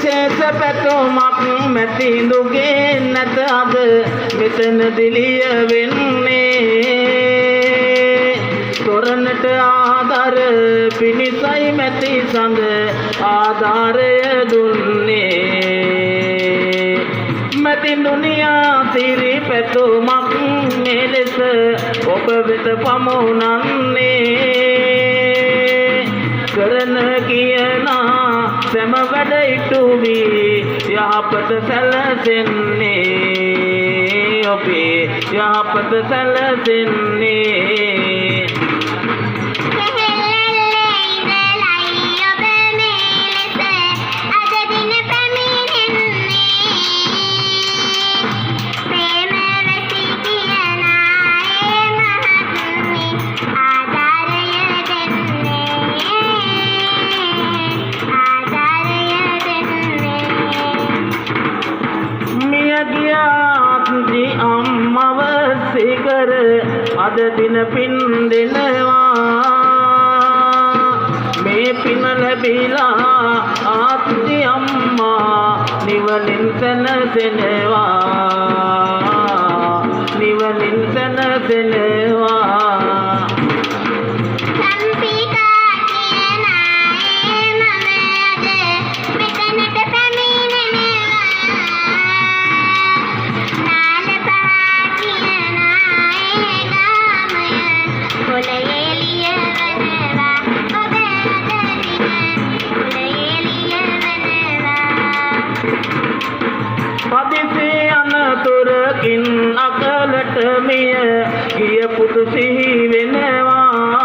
විශේෂ පැතුමක් මැතිඳුගේ නැත අද මෙතන දිලිය වෙන්නේ තොරණට ආදර පිණිසයි මැති සඳ ආධාරය දුන්නේ මැතිඳුනියා සිරි පැතුමක් මෙලෙස ඔබ වෙත පමුණන්නේ කරන කියනා සෑම වැඩ ඉටු වී යහපත සැලසෙන්නේ ඔබේ යහපත සැලසෙන්නේ අම්මව සිකර අද දින පින් දෙනවා මේ පින ලැබිලා ආත්ති අම්මා නිවනින් සැනසෙනවා නිවනින් සැනසෙනවා පදිසි අනතුරකින් අකලට මිය ගිය පුතු සිහි වෙනවා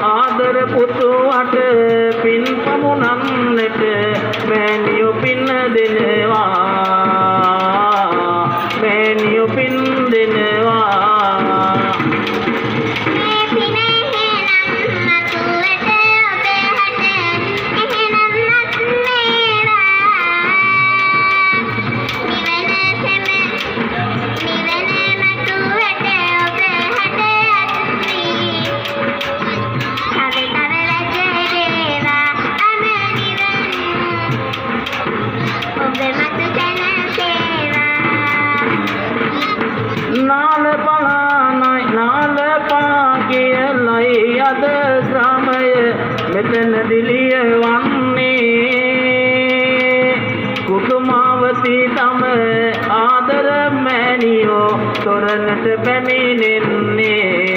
ආදර පුතුවට පින් පමුණන්නට මෑණියෝ පින් දෙනවා මෑණියෝ පින් දෙනවා කියලයි අද ග්‍රාමය මෙතන දිලිය වන්නේ කුතුමාවතී තම ආදර මෑණියෝ තොරණට පැමිණෙන්නේ